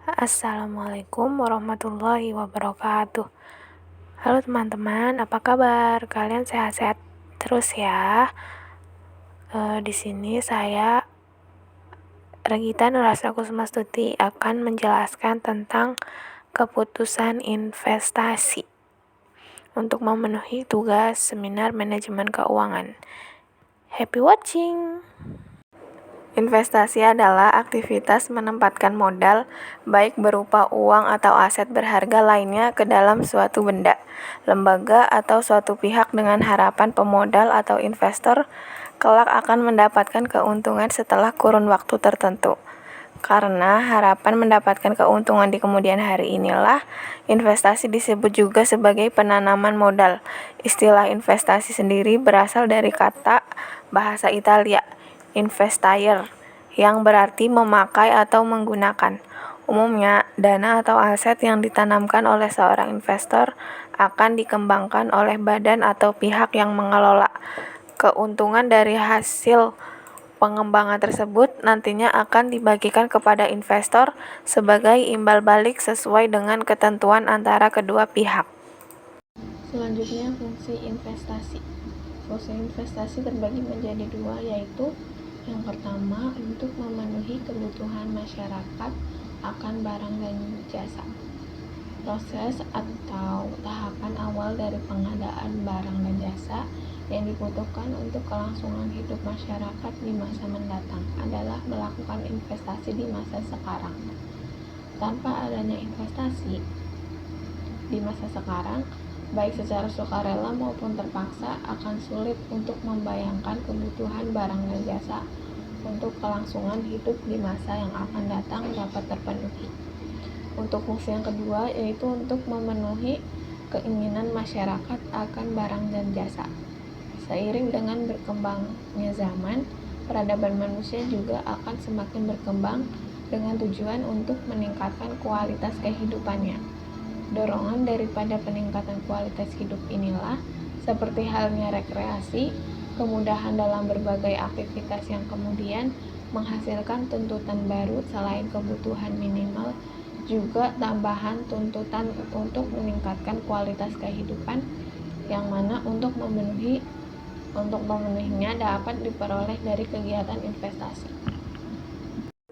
Assalamualaikum warahmatullahi wabarakatuh. Halo teman-teman, apa kabar? Kalian sehat-sehat terus ya? Di sini saya Regita Nurasya Kusmastuti akan menjelaskan tentang keputusan investasi untuk memenuhi tugas seminar manajemen keuangan. Happy watching! Investasi adalah aktivitas menempatkan modal, baik berupa uang atau aset berharga lainnya ke dalam suatu benda, lembaga, atau suatu pihak dengan harapan pemodal atau investor kelak akan mendapatkan keuntungan setelah kurun waktu tertentu. Karena harapan mendapatkan keuntungan di kemudian hari inilah, investasi disebut juga sebagai penanaman modal. Istilah investasi sendiri berasal dari kata bahasa Italia, investire, yang berarti memakai atau menggunakan. Umumnya, dana atau aset yang ditanamkan oleh seorang investor akan dikembangkan oleh badan atau pihak yang mengelola. Keuntungan dari hasil pengembangan tersebut nantinya akan dibagikan kepada investor sebagai imbal balik sesuai dengan ketentuan antara kedua pihak. Selanjutnya, fungsi investasi. Fungsi investasi terbagi menjadi dua, yaitu yang pertama, untuk memenuhi kebutuhan masyarakat akan barang dan jasa. Proses atau tahapan awal dari pengadaan barang dan jasa yang dibutuhkan untuk kelangsungan hidup masyarakat di masa mendatang adalah melakukan investasi di masa sekarang. Tanpa adanya investasi di masa sekarang, baik secara sukarela maupun terpaksa, akan sulit untuk membayangkan kebutuhan barang dan jasa untuk kelangsungan hidup di masa yang akan datang dapat terpenuhi. Untuk fungsi yang kedua, yaitu untuk memenuhi keinginan masyarakat akan barang dan jasa. Seiring dengan berkembangnya zaman, peradaban manusia juga akan semakin berkembang dengan tujuan untuk meningkatkan kualitas kehidupannya. Dorongan daripada peningkatan kualitas hidup inilah, seperti halnya rekreasi, kemudahan dalam berbagai aktivitas yang kemudian menghasilkan tuntutan baru selain kebutuhan minimal, juga tambahan tuntutan untuk meningkatkan kualitas kehidupan yang mana untuk memenuhinya dapat diperoleh dari kegiatan investasi.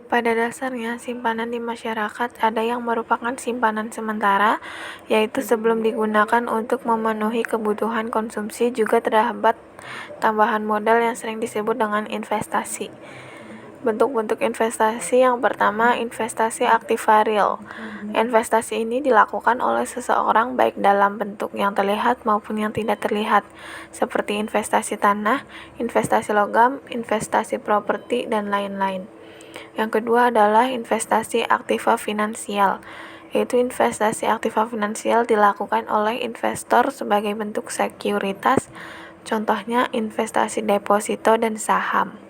Pada dasarnya, simpanan di masyarakat ada yang merupakan simpanan sementara, yaitu sebelum digunakan untuk memenuhi kebutuhan konsumsi, juga terdapat tambahan modal yang sering disebut dengan investasi. Bentuk-bentuk investasi yang pertama, investasi aktiva real. Investasi ini dilakukan oleh seseorang baik dalam bentuk yang terlihat maupun yang tidak terlihat, seperti investasi tanah, investasi logam, investasi properti, dan lain-lain. Yang kedua adalah investasi aktiva finansial, yaitu investasi aktiva finansial dilakukan oleh investor sebagai bentuk sekuritas, contohnya investasi deposito dan saham.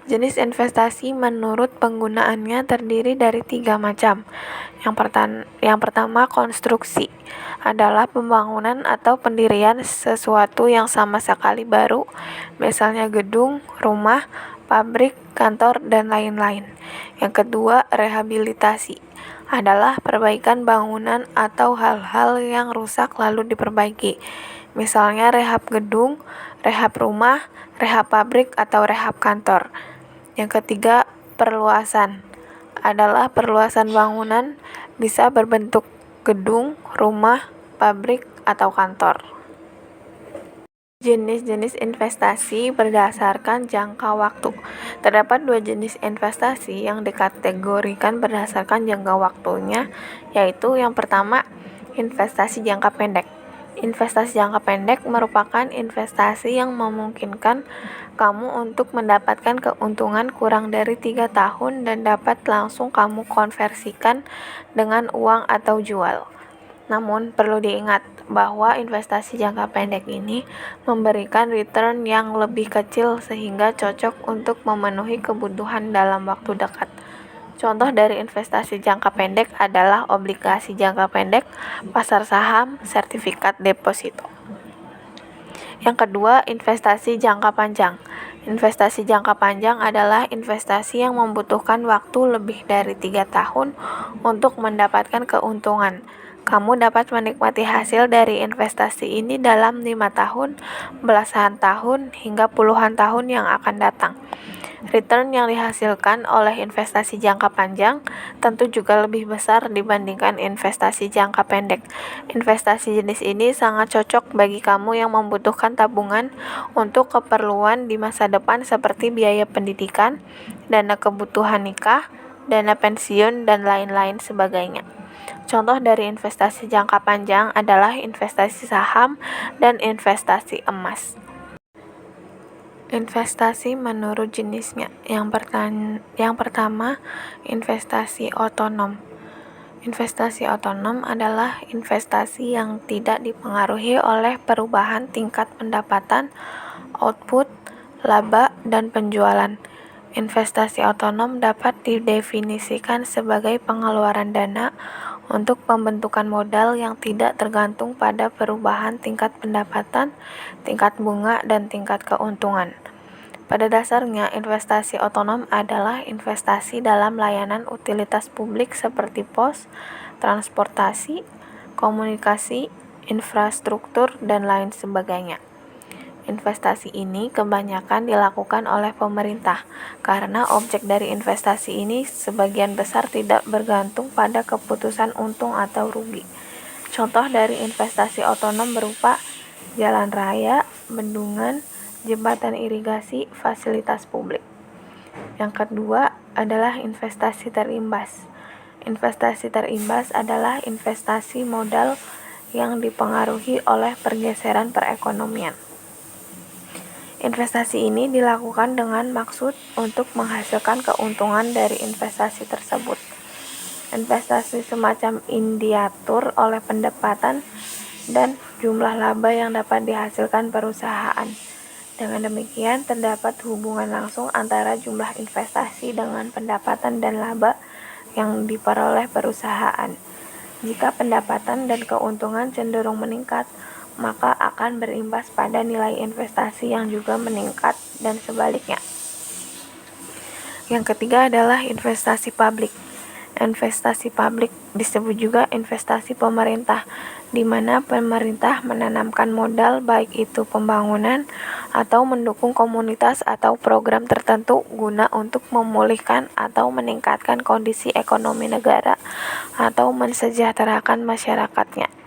Jenis investasi menurut penggunaannya terdiri dari 3 macam. Yang pertama, konstruksi adalah pembangunan atau pendirian sesuatu yang sama sekali baru, misalnya gedung, rumah, pabrik, kantor, dan lain-lain. Yang kedua, rehabilitasi adalah perbaikan bangunan atau hal-hal yang rusak lalu diperbaiki, misalnya rehab gedung, rehab rumah, rehab pabrik, atau rehab kantor. Yang ketiga, perluasan adalah perluasan bangunan, bisa berbentuk gedung, rumah, pabrik, atau kantor. Jenis-jenis investasi berdasarkan jangka waktu. Terdapat 2 jenis investasi yang dikategorikan berdasarkan jangka waktunya, yaitu yang pertama, investasi jangka pendek. Investasi jangka pendek merupakan investasi yang memungkinkan kamu untuk mendapatkan keuntungan kurang dari 3 tahun dan dapat langsung kamu konversikan dengan uang atau jual. Namun, perlu diingat bahwa investasi jangka pendek ini memberikan return yang lebih kecil sehingga cocok untuk memenuhi kebutuhan dalam waktu dekat. Contoh dari investasi jangka pendek adalah obligasi jangka pendek, pasar saham, sertifikat deposito. Yang kedua, investasi jangka panjang. Investasi jangka panjang adalah investasi yang membutuhkan waktu lebih dari 3 tahun untuk mendapatkan keuntungan. Kamu dapat menikmati hasil dari investasi ini dalam 5 tahun, belasan tahun, hingga puluhan tahun yang akan datang. Return yang dihasilkan oleh investasi jangka panjang tentu juga lebih besar dibandingkan investasi jangka pendek. Investasi jenis ini sangat cocok bagi kamu yang membutuhkan tabungan untuk keperluan di masa depan seperti biaya pendidikan, dana kebutuhan nikah, dana pensiun, dan lain-lain sebagainya. Contoh dari investasi jangka panjang adalah investasi saham dan investasi emas. Investasi menurut jenisnya. Yang pertama, investasi otonom. Investasi otonom adalah investasi yang tidak dipengaruhi oleh perubahan tingkat pendapatan, output, laba, dan penjualan. Investasi otonom dapat didefinisikan sebagai pengeluaran dana untuk pembentukan modal yang tidak tergantung pada perubahan tingkat pendapatan, tingkat bunga, dan tingkat keuntungan. Pada dasarnya, investasi otonom adalah investasi dalam layanan utilitas publik seperti pos, transportasi, komunikasi, infrastruktur, dan lain sebagainya. Investasi ini kebanyakan dilakukan oleh pemerintah, karena objek dari investasi ini sebagian besar tidak bergantung pada keputusan untung atau rugi. Contoh dari investasi otonom berupa jalan raya, bendungan, jembatan irigasi, fasilitas publik. Yang kedua adalah investasi terimbas. Investasi terimbas adalah investasi modal yang dipengaruhi oleh pergeseran perekonomian. Investasi ini dilakukan dengan maksud untuk menghasilkan keuntungan dari investasi tersebut. Investasi semacam ini diatur oleh pendapatan dan jumlah laba yang dapat dihasilkan perusahaan. Dengan demikian, terdapat hubungan langsung antara jumlah investasi dengan pendapatan dan laba yang diperoleh perusahaan. Jika pendapatan dan keuntungan cenderung meningkat, maka akan berimbas pada nilai investasi yang juga meningkat dan sebaliknya. Yang ketiga adalah investasi publik. Investasi publik disebut juga investasi pemerintah, di mana pemerintah menanamkan modal baik itu pembangunan atau mendukung komunitas atau program tertentu guna untuk memulihkan atau meningkatkan kondisi ekonomi negara atau mensejahterakan masyarakatnya.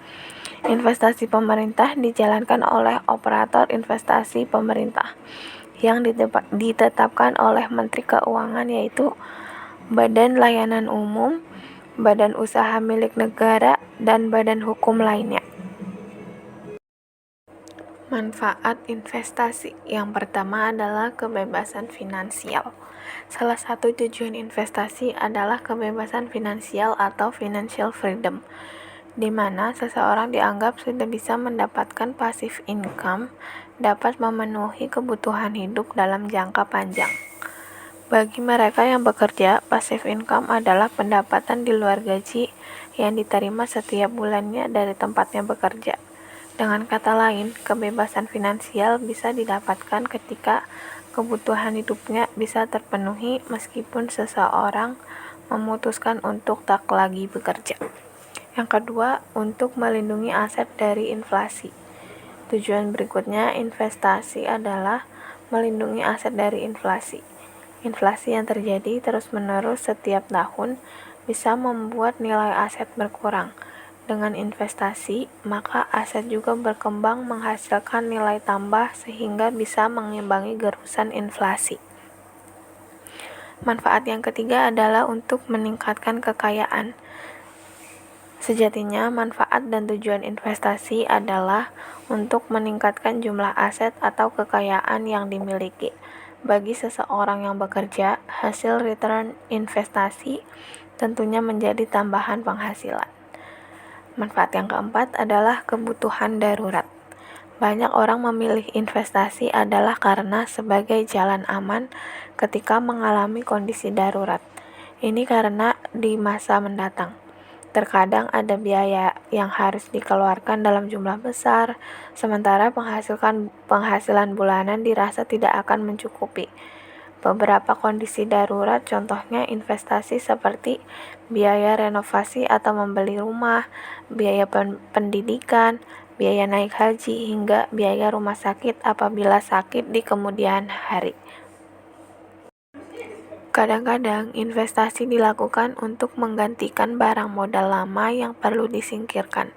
Investasi pemerintah dijalankan oleh operator investasi pemerintah yang ditetapkan oleh Menteri Keuangan, yaitu Badan Layanan Umum, Badan Usaha Milik Negara, dan badan hukum lainnya. Manfaat investasi. Yang pertama adalah kebebasan finansial. Salah satu tujuan investasi adalah kebebasan finansial atau financial freedom, di mana seseorang dianggap sudah bisa mendapatkan passive income, dapat memenuhi kebutuhan hidup dalam jangka panjang. Bagi mereka yang bekerja, passive income adalah pendapatan di luar gaji yang diterima setiap bulannya dari tempatnya bekerja. Dengan kata lain, kebebasan finansial bisa didapatkan ketika kebutuhan hidupnya bisa terpenuhi meskipun seseorang memutuskan untuk tak lagi bekerja. Yang kedua, untuk melindungi aset dari inflasi. Tujuan berikutnya investasi adalah melindungi aset dari inflasi. Inflasi yang terjadi terus-menerus setiap tahun bisa membuat nilai aset berkurang. Dengan investasi, maka aset juga berkembang menghasilkan nilai tambah sehingga bisa mengimbangi gerusan inflasi. Manfaat yang ketiga adalah untuk meningkatkan kekayaan. Sejatinya, manfaat dan tujuan investasi adalah untuk meningkatkan jumlah aset atau kekayaan yang dimiliki. Bagi seseorang yang bekerja, hasil return investasi tentunya menjadi tambahan penghasilan. Manfaat yang keempat adalah kebutuhan darurat. Banyak orang memilih investasi adalah karena sebagai jalan aman ketika mengalami kondisi darurat. Ini karena di masa mendatang Terkadang ada biaya yang harus dikeluarkan dalam jumlah besar, sementara penghasilan bulanan dirasa tidak akan mencukupi. Beberapa kondisi darurat, contohnya investasi seperti biaya renovasi atau membeli rumah, biaya pendidikan, biaya naik haji, hingga biaya rumah sakit apabila sakit di kemudian hari. Kadang-kadang investasi dilakukan untuk menggantikan barang modal lama yang perlu disingkirkan.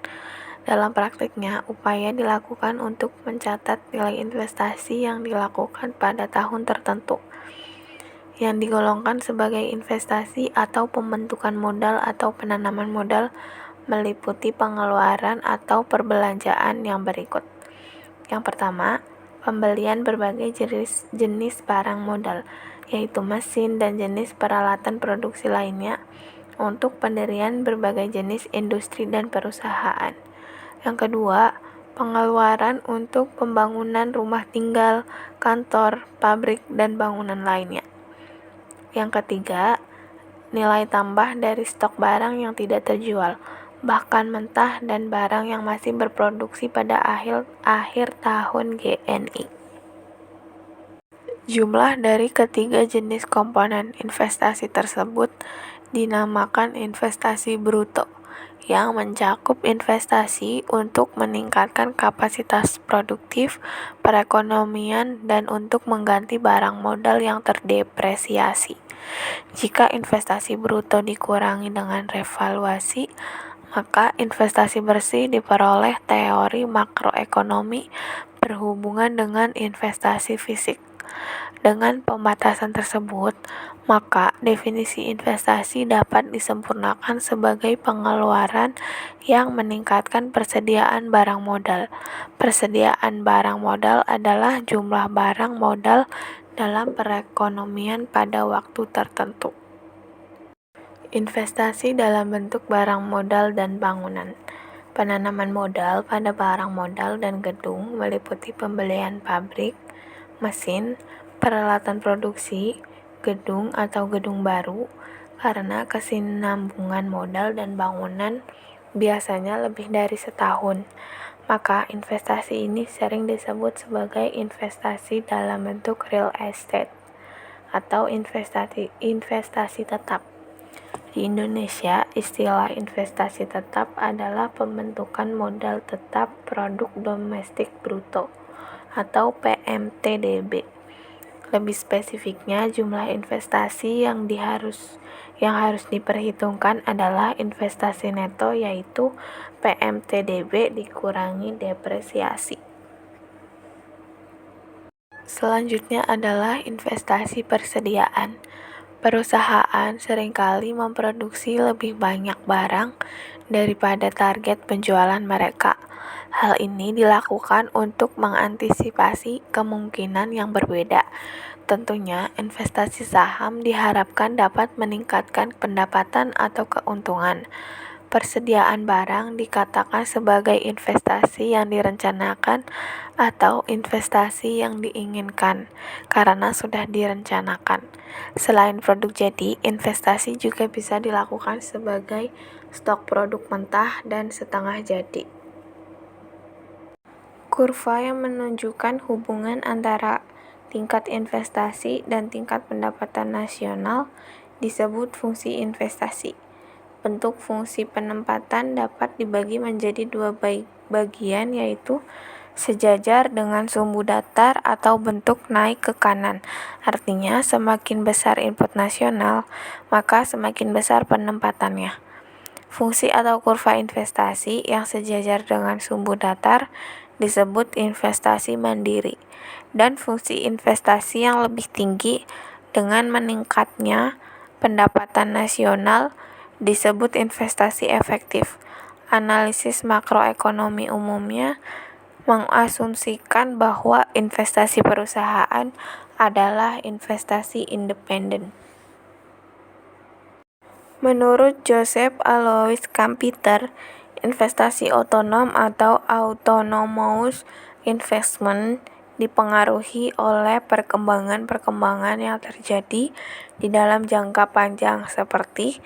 Dalam praktiknya, upaya dilakukan untuk mencatat nilai investasi yang dilakukan pada tahun tertentu, yang digolongkan sebagai investasi atau pembentukan modal atau penanaman modal, meliputi pengeluaran atau perbelanjaan yang berikut. Yang pertama, pembelian berbagai jenis barang modal, yaitu mesin dan jenis peralatan produksi lainnya untuk pendirian berbagai jenis industri dan perusahaan. Yang kedua, pengeluaran untuk pembangunan rumah tinggal, kantor, pabrik, dan bangunan lainnya. Yang ketiga, nilai tambah dari stok barang yang tidak terjual, bahkan mentah, dan barang yang masih berproduksi pada akhir tahun GNI. Jumlah dari ketiga jenis komponen investasi tersebut dinamakan investasi bruto, yang mencakup investasi untuk meningkatkan kapasitas produktif perekonomian dan untuk mengganti barang modal yang terdepresiasi. Jika investasi bruto dikurangi dengan revaluasi, maka investasi bersih diperoleh. Teori makroekonomi berhubungan dengan investasi fisik. Dengan pembatasan tersebut, maka definisi investasi dapat disempurnakan sebagai pengeluaran yang meningkatkan persediaan barang modal. Persediaan barang modal adalah jumlah barang modal dalam perekonomian pada waktu tertentu. Investasi dalam bentuk barang modal dan bangunan. Penanaman modal pada barang modal dan gedung meliputi pembelian pabrik, mesin, peralatan produksi, gedung atau gedung baru, karena kesinambungan modal dan bangunan biasanya lebih dari setahun. Maka investasi ini sering disebut sebagai investasi dalam bentuk real estate atau investasi tetap. Di Indonesia, istilah investasi tetap adalah pembentukan modal tetap produk domestik bruto atau PMTDB. Lebih spesifiknya, jumlah investasi yang harus diperhitungkan adalah investasi neto, yaitu PMTDB dikurangi depresiasi. Selanjutnya adalah investasi persediaan. Perusahaan seringkali memproduksi lebih banyak barang daripada target penjualan mereka. Hal ini dilakukan untuk mengantisipasi kemungkinan yang berbeda. Tentunya, investasi saham diharapkan dapat meningkatkan pendapatan atau keuntungan. Persediaan barang dikatakan sebagai investasi yang direncanakan atau investasi yang diinginkan karena sudah direncanakan. Selain produk jadi, investasi juga bisa dilakukan sebagai stok produk mentah dan setengah jadi. Kurva yang menunjukkan hubungan antara tingkat investasi dan tingkat pendapatan nasional disebut fungsi investasi. Bentuk fungsi penempatan dapat dibagi menjadi dua bagian, yaitu sejajar dengan sumbu datar atau bentuk naik ke kanan. Artinya, semakin besar input nasional, maka semakin besar penempatannya. Fungsi atau kurva investasi yang sejajar dengan sumbu datar disebut investasi mandiri, dan fungsi investasi yang lebih tinggi dengan meningkatnya pendapatan nasional disebut investasi efektif. Analisis makroekonomi umumnya mengasumsikan bahwa investasi perusahaan adalah investasi independen. Menurut Joseph Alois Kampeter, investasi otonom atau autonomous investment dipengaruhi oleh perkembangan-perkembangan yang terjadi di dalam jangka panjang seperti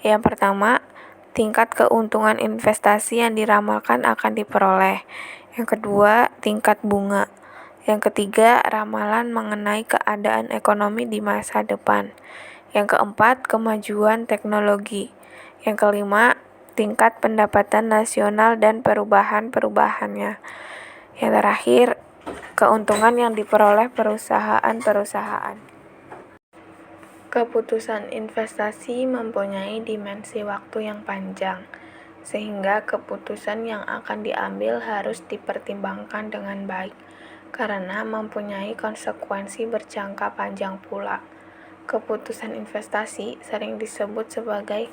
yang pertama, tingkat keuntungan investasi yang diramalkan akan diperoleh. Yang kedua, tingkat bunga. Yang ketiga, ramalan mengenai keadaan ekonomi di masa depan. Yang keempat, kemajuan teknologi. Yang kelima, tingkat pendapatan nasional dan perubahan-perubahannya. Yang terakhir, keuntungan yang diperoleh perusahaan-perusahaan. Keputusan investasi mempunyai dimensi waktu yang panjang, sehingga keputusan yang akan diambil harus dipertimbangkan dengan baik, karena mempunyai konsekuensi berjangka panjang pula. Keputusan investasi sering disebut sebagai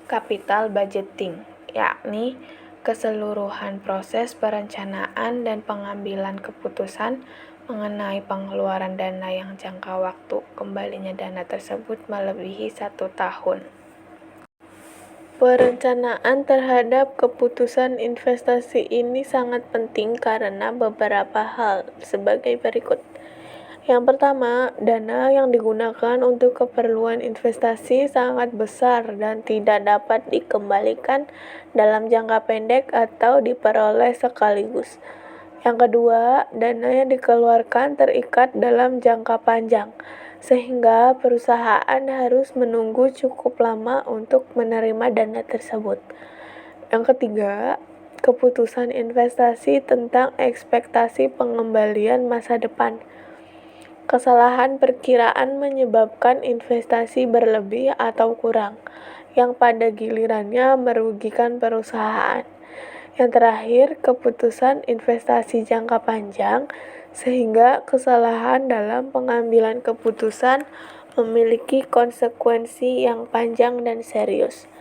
capital budgeting, yakni keseluruhan proses perencanaan dan pengambilan keputusan mengenai pengeluaran dana yang jangka waktu kembalinya dana tersebut melebihi 1 tahun. Perencanaan terhadap keputusan investasi ini sangat penting karena beberapa hal sebagai berikut. Yang pertama, dana yang digunakan untuk keperluan investasi sangat besar dan tidak dapat dikembalikan dalam jangka pendek atau diperoleh sekaligus. Yang kedua, dana yang dikeluarkan terikat dalam jangka panjang, sehingga perusahaan harus menunggu cukup lama untuk menerima dana tersebut. Yang ketiga, keputusan investasi tentang ekspektasi pengembalian masa depan. Kesalahan perkiraan menyebabkan investasi berlebih atau kurang, yang pada gilirannya merugikan perusahaan. Yang terakhir, keputusan investasi jangka panjang, sehingga kesalahan dalam pengambilan keputusan memiliki konsekuensi yang panjang dan serius.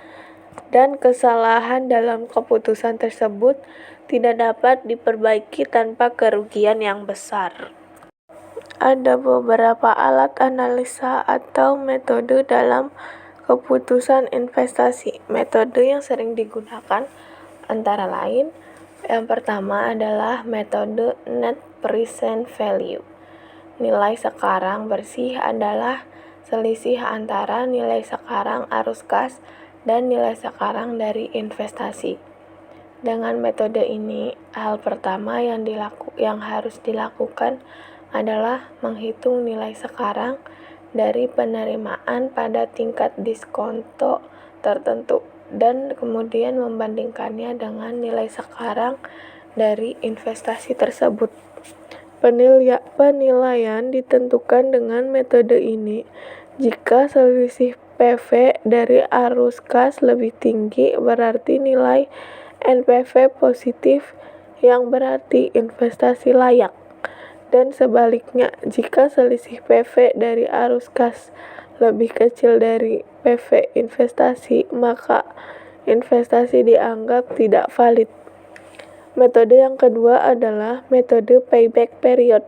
Dan kesalahan dalam keputusan tersebut tidak dapat diperbaiki tanpa kerugian yang besar. Ada beberapa alat analisa atau metode dalam keputusan investasi. Metode yang sering digunakan antara lain, yang pertama adalah metode net present value. Nilai sekarang bersih adalah selisih antara nilai sekarang arus kas dan nilai sekarang dari investasi. Dengan metode ini, hal pertama yang harus dilakukan adalah menghitung nilai sekarang dari penerimaan pada tingkat diskonto tertentu dan kemudian membandingkannya dengan nilai sekarang dari investasi tersebut. Penilaian ditentukan dengan metode ini jika selisih PV dari arus kas lebih tinggi berarti nilai NPV positif yang berarti investasi layak, dan sebaliknya jika selisih PV dari arus kas lebih kecil dari PV investasi, maka investasi dianggap tidak valid. Metode yang kedua adalah metode payback period.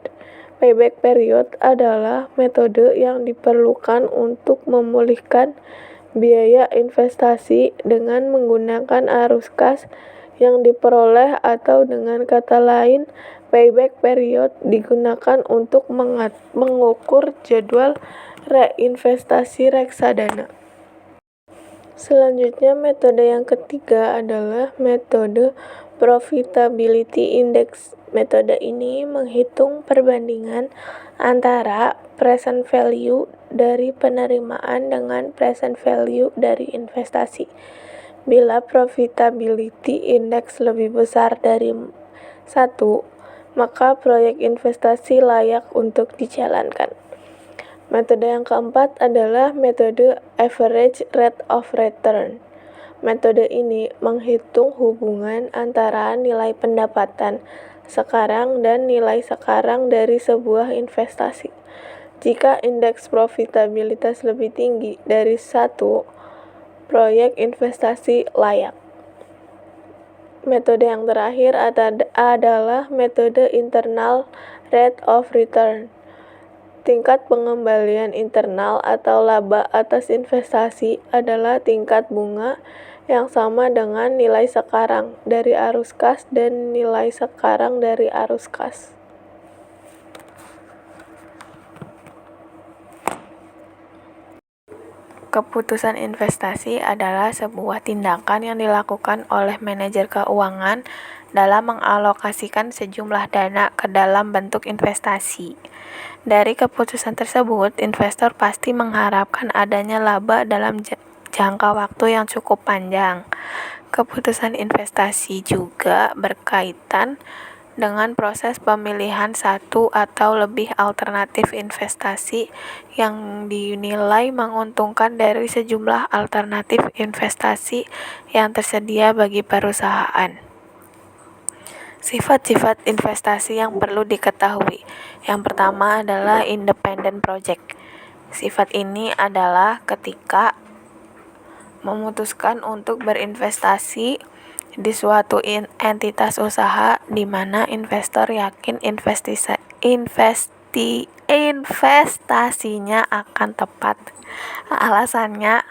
Payback period adalah metode yang diperlukan untuk memulihkan biaya investasi dengan menggunakan arus kas yang diperoleh, atau dengan kata lain, payback period digunakan untuk mengukur jadwal reinvestasi reksadana. Selanjutnya, metode yang ketiga adalah metode profitability index. Metode ini menghitung perbandingan antara present value dari penerimaan dengan present value dari investasi. Bila profitability index lebih besar dari 1, maka proyek investasi layak untuk dijalankan. Metode yang keempat adalah metode average rate of return. Metode ini menghitung hubungan antara nilai pendapatan sekarang dan nilai sekarang dari sebuah investasi. Jika indeks profitabilitas lebih tinggi dari 1, proyek investasi layak. Metode yang terakhir adalah metode internal rate of return. Tingkat pengembalian internal atau laba atas investasi adalah tingkat bunga yang sama dengan nilai sekarang dari arus kas dan nilai sekarang dari arus kas. Keputusan investasi adalah sebuah tindakan yang dilakukan oleh manajer keuangan dalam mengalokasikan sejumlah dana ke dalam bentuk investasi. Dari keputusan tersebut, investor pasti mengharapkan adanya laba dalam jangka waktu yang cukup panjang. Keputusan investasi juga berkaitan dengan proses pemilihan satu atau lebih alternatif investasi yang dinilai menguntungkan dari sejumlah alternatif investasi yang tersedia bagi perusahaan. Sifat-sifat investasi yang perlu diketahui. Yang pertama adalah independent project. Sifat ini adalah ketika memutuskan untuk berinvestasi di suatu entitas usaha di mana investor yakin investasinya akan tepat. Alasannya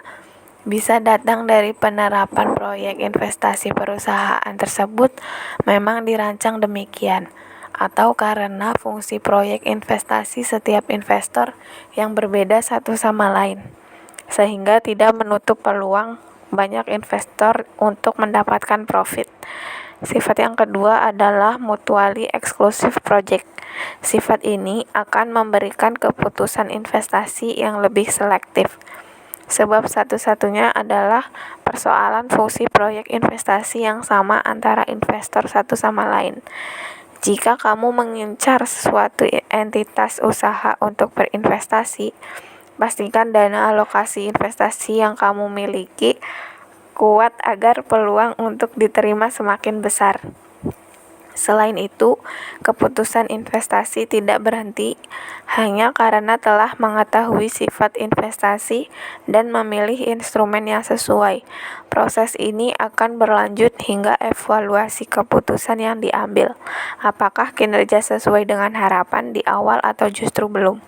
bisa datang dari penerapan proyek investasi perusahaan tersebut memang dirancang demikian, atau karena fungsi proyek investasi setiap investor yang berbeda satu sama lain, sehingga tidak menutup peluang banyak investor untuk mendapatkan profit. Sifat yang kedua adalah mutually exclusive project. Sifat ini akan memberikan keputusan investasi yang lebih selektif. Sebab satu-satunya adalah persoalan fungsi proyek investasi yang sama antara investor satu sama lain. Jika kamu mengincar suatu entitas usaha untuk berinvestasi, pastikan dana alokasi investasi yang kamu miliki kuat agar peluang untuk diterima semakin besar. Selain itu, keputusan investasi tidak berhenti hanya karena telah mengetahui sifat investasi dan memilih instrumen yang sesuai. Proses ini akan berlanjut hingga evaluasi keputusan yang diambil. Apakah kinerja sesuai dengan harapan di awal atau justru belum?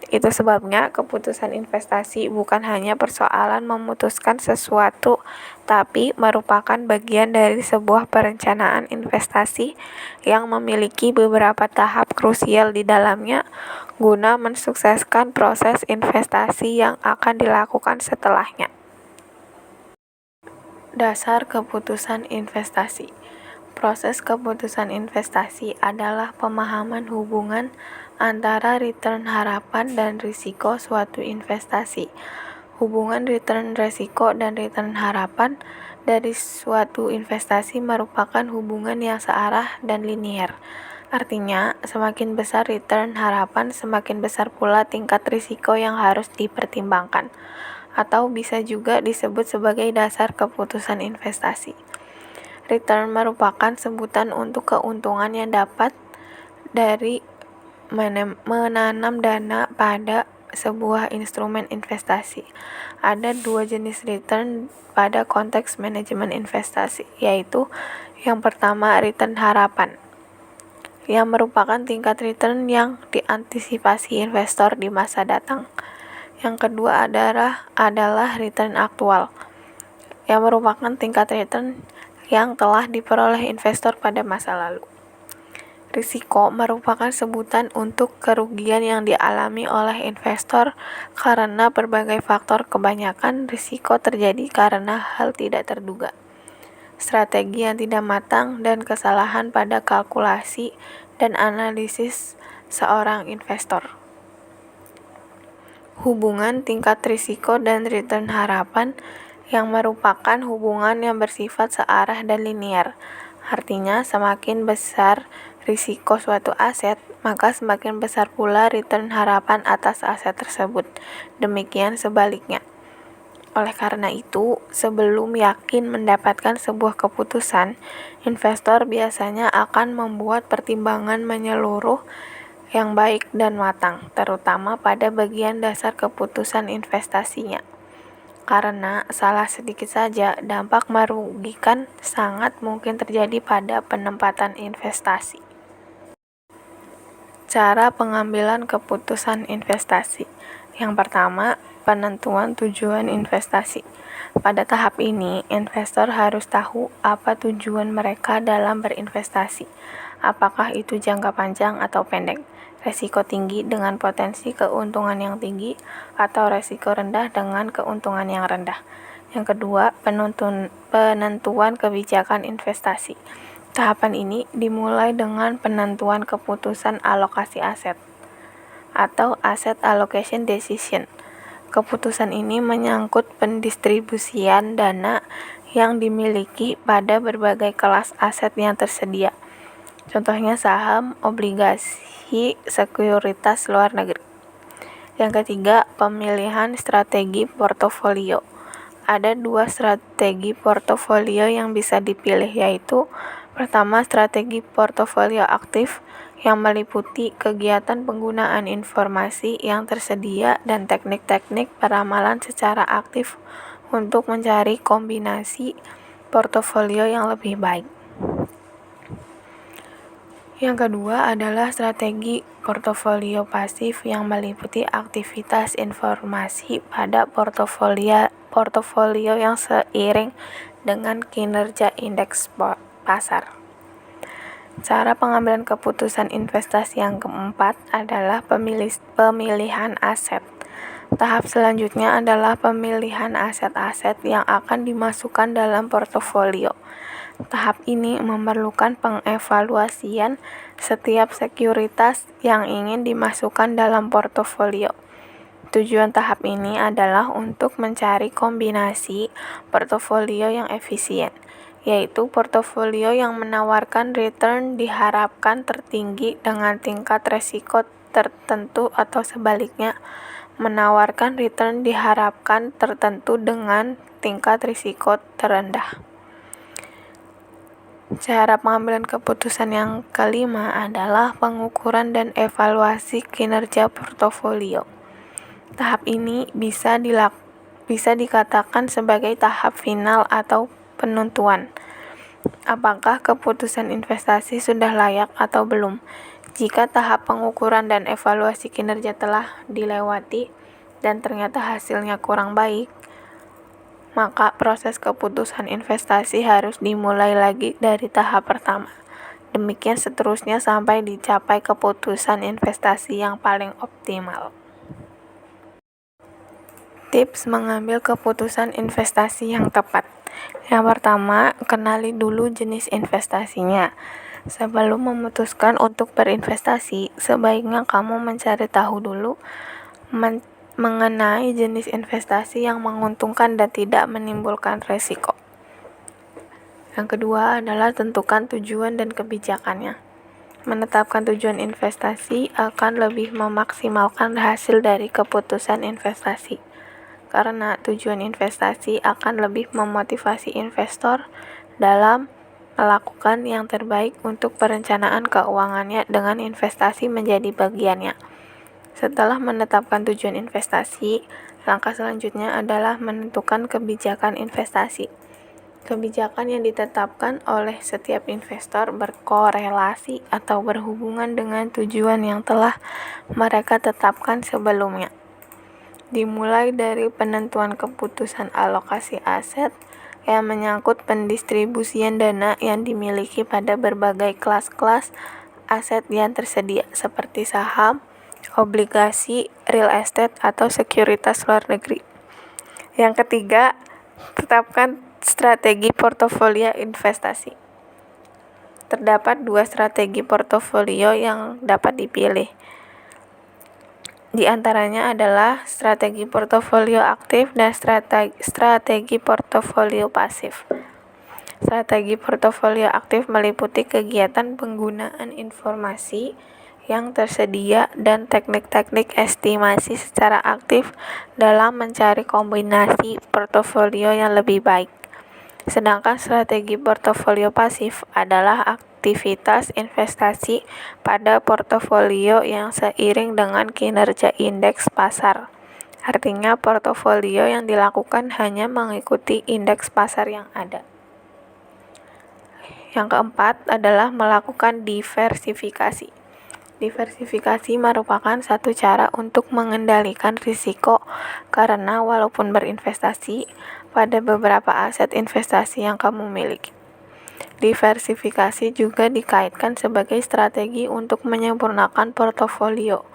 Itu sebabnya keputusan investasi bukan hanya persoalan memutuskan sesuatu, tapi merupakan bagian dari sebuah perencanaan investasi yang memiliki beberapa tahap krusial di dalamnya guna mensukseskan proses investasi yang akan dilakukan setelahnya. Dasar keputusan investasi. Proses keputusan investasi adalah pemahaman hubungan antara return harapan dan risiko suatu investasi. Hubungan return risiko dan return harapan dari suatu investasi merupakan hubungan yang searah dan linier. Artinya, semakin besar return harapan, semakin besar pula tingkat risiko yang harus dipertimbangkan, atau bisa juga disebut sebagai dasar keputusan investasi. Return merupakan sebutan untuk keuntungan yang dapat dari menanam dana pada sebuah instrumen investasi. Ada dua jenis return pada konteks manajemen investasi, yaitu yang pertama return harapan, yang merupakan tingkat return yang diantisipasi investor di masa datang. Yang kedua adalah return aktual, yang merupakan tingkat return yang telah diperoleh investor pada masa lalu. Risiko merupakan sebutan untuk kerugian yang dialami oleh investor karena berbagai faktor. Kebanyakan risiko terjadi karena hal tidak terduga, strategi yang tidak matang, dan kesalahan pada kalkulasi dan analisis seorang investor. Hubungan tingkat risiko dan return harapan yang merupakan hubungan yang bersifat searah dan linier. Artinya, semakin besar risiko suatu aset, maka semakin besar pula return harapan atas aset tersebut. Demikian sebaliknya. Oleh karena itu, sebelum yakin mendapatkan sebuah keputusan, investor biasanya akan membuat pertimbangan menyeluruh yang baik dan matang, terutama pada bagian dasar keputusan investasinya. Karena salah sedikit saja, dampak merugikan sangat mungkin terjadi pada penempatan investasi. Cara pengambilan keputusan investasi. Yang pertama, penentuan tujuan investasi. Pada tahap ini, investor harus tahu apa tujuan mereka dalam berinvestasi. Apakah itu jangka panjang atau pendek. resiko tinggi dengan potensi keuntungan yang tinggi, atau resiko rendah dengan keuntungan yang rendah. Yang kedua, penentuan kebijakan investasi. Tahapan ini dimulai dengan penentuan keputusan alokasi aset atau Asset Allocation Decision. Keputusan ini menyangkut pendistribusian dana yang dimiliki pada berbagai kelas aset yang tersedia. Contohnya saham, obligasi, sekuritas luar negeri. Yang ketiga, pemilihan strategi portofolio. Ada 2 strategi portofolio yang bisa dipilih, yaitu pertama, strategi portofolio aktif yang meliputi kegiatan penggunaan informasi yang tersedia dan teknik-teknik peramalan secara aktif untuk mencari kombinasi portofolio yang lebih baik. Yang kedua adalah strategi portofolio pasif yang meliputi aktivitas informasi pada portofolio yang seiring dengan kinerja indeks pasar. Cara pengambilan keputusan investasi yang keempat adalah pemilihan aset. Tahap selanjutnya adalah pemilihan aset-aset yang akan dimasukkan dalam portofolio. Tahap ini memerlukan pengevaluasian setiap sekuritas yang ingin dimasukkan dalam portofolio. Tujuan tahap ini adalah untuk mencari kombinasi portofolio yang efisien, yaitu portofolio yang menawarkan return diharapkan tertinggi dengan tingkat risiko tertentu atau sebaliknya, menawarkan return diharapkan tertentu dengan tingkat risiko terendah. Cara pengambilan keputusan yang kelima adalah pengukuran dan evaluasi kinerja portofolio. Tahap ini bisa dikatakan sebagai tahap final atau penentuan. Apakah keputusan investasi sudah layak atau belum? Jika tahap pengukuran dan evaluasi kinerja telah dilewati dan ternyata hasilnya kurang baik, maka proses keputusan investasi harus dimulai lagi dari tahap pertama. Demikian seterusnya sampai dicapai keputusan investasi yang paling optimal. Tips mengambil keputusan investasi yang tepat. Yang pertama, kenali dulu jenis investasinya. Sebelum memutuskan untuk berinvestasi, sebaiknya kamu mencari tahu dulu mengenai jenis investasi yang menguntungkan dan tidak menimbulkan risiko. Yang kedua adalah tentukan tujuan dan kebijakannya. Menetapkan tujuan investasi akan lebih memaksimalkan hasil dari keputusan investasi, karena tujuan investasi akan lebih memotivasi investor dalam melakukan yang terbaik untuk perencanaan keuangannya dengan investasi menjadi bagiannya. Setelah menetapkan tujuan investasi, langkah selanjutnya adalah menentukan kebijakan investasi. Kebijakan yang ditetapkan oleh setiap investor berkorelasi atau berhubungan dengan tujuan yang telah mereka tetapkan sebelumnya. Dimulai dari penentuan keputusan alokasi aset yang menyangkut pendistribusian dana yang dimiliki pada berbagai kelas-kelas aset yang tersedia seperti saham, obligasi, real estate, atau sekuritas luar negeri. Yang ketiga, tetapkan strategi portofolio investasi. Terdapat 2 strategi portofolio yang dapat dipilih. Di antaranya adalah strategi portofolio aktif dan strategi portofolio pasif. Strategi portofolio aktif meliputi kegiatan penggunaan informasi yang tersedia dan teknik-teknik estimasi secara aktif dalam mencari kombinasi portofolio yang lebih baik. Sedangkan strategi portofolio pasif adalah aktivitas investasi pada portofolio yang seiring dengan kinerja indeks pasar. Artinya portofolio yang dilakukan hanya mengikuti indeks pasar yang ada. Yang keempat adalah melakukan diversifikasi. Diversifikasi merupakan satu cara untuk mengendalikan risiko karena walaupun berinvestasi pada beberapa aset investasi yang kamu miliki, Diversifikasi juga dikaitkan sebagai strategi untuk menyempurnakan portofolio.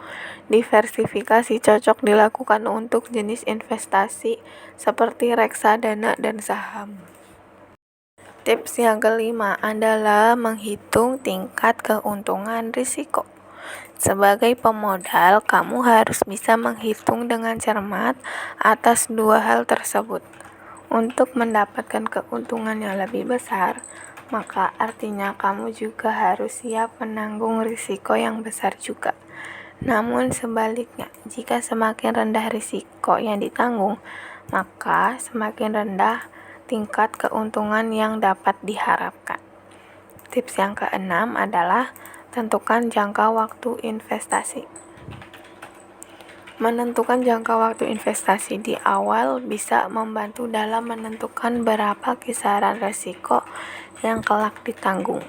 Diversifikasi cocok dilakukan untuk jenis investasi seperti reksadana dan saham. Tips yang kelima adalah menghitung tingkat keuntungan risiko. Sebagai pemodal, kamu harus bisa menghitung dengan cermat atas dua hal tersebut. Untuk mendapatkan keuntungan yang lebih besar, maka artinya kamu juga harus siap menanggung risiko yang besar juga. Namun sebaliknya, jika semakin rendah risiko yang ditanggung, maka semakin rendah tingkat keuntungan yang dapat diharapkan. Tips yang keenam adalah tentukan jangka waktu investasi. Menentukan jangka waktu investasi di awal bisa membantu dalam menentukan berapa kisaran risiko yang kelak ditanggung.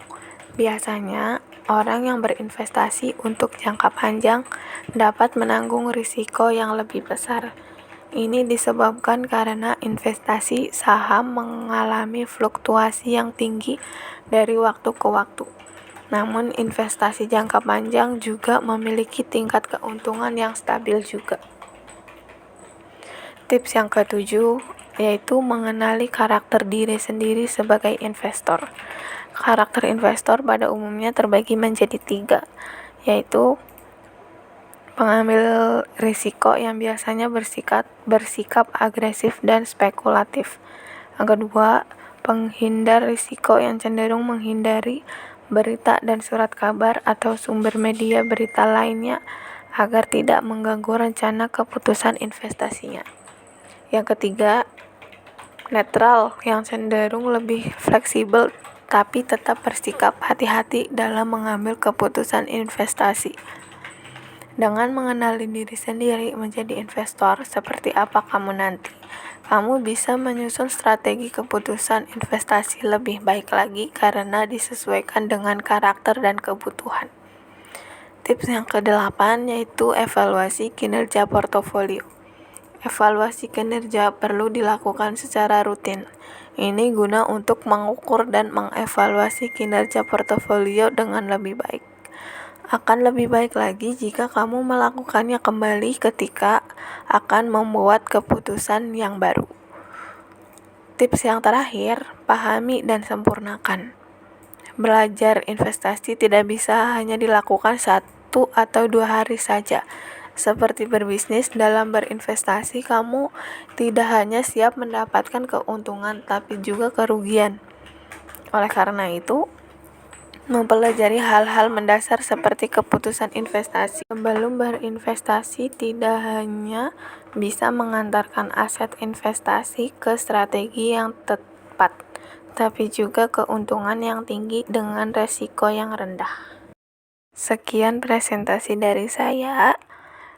Biasanya, orang yang berinvestasi untuk jangka panjang dapat menanggung risiko yang lebih besar. Ini disebabkan karena investasi saham mengalami fluktuasi yang tinggi dari waktu ke waktu. Namun investasi jangka panjang juga memiliki tingkat keuntungan yang stabil juga. Tips yang ketujuh yaitu mengenali karakter diri sendiri sebagai investor. Karakter investor pada umumnya terbagi menjadi 3, yaitu pengambil risiko yang biasanya bersikap agresif dan spekulatif. Yang kedua, penghindar risiko yang cenderung menghindari berita dan surat kabar atau sumber media berita lainnya agar tidak mengganggu rencana keputusan investasinya. Yang ketiga, netral yang cenderung lebih fleksibel tapi tetap bersikap hati-hati dalam mengambil keputusan investasi. Dengan mengenali diri sendiri menjadi investor seperti apa kamu nanti, kamu bisa menyusun strategi keputusan investasi lebih baik lagi karena disesuaikan dengan karakter dan kebutuhan. Tips yang ke-8 yaitu evaluasi kinerja portofolio. Evaluasi kinerja perlu dilakukan secara rutin. Ini guna untuk mengukur dan mengevaluasi kinerja portofolio dengan lebih baik. Akan lebih baik lagi jika kamu melakukannya kembali ketika akan membuat keputusan yang baru. Tips yang terakhir, pahami dan sempurnakan. Belajar investasi tidak bisa hanya dilakukan 1 atau 2 hari saja. Seperti berbisnis, dalam berinvestasi kamu tidak hanya siap mendapatkan keuntungan tapi juga kerugian. Oleh karena itu, mempelajari hal-hal mendasar seperti keputusan investasi sebelum berinvestasi tidak hanya bisa mengantarkan aset investasi ke strategi yang tepat, tapi juga keuntungan yang tinggi dengan resiko yang rendah. Sekian presentasi dari saya.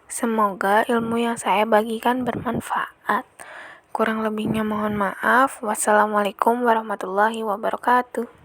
Semoga ilmu yang saya bagikan bermanfaat. Kurang lebihnya mohon maaf. Wassalamualaikum warahmatullahi wabarakatuh.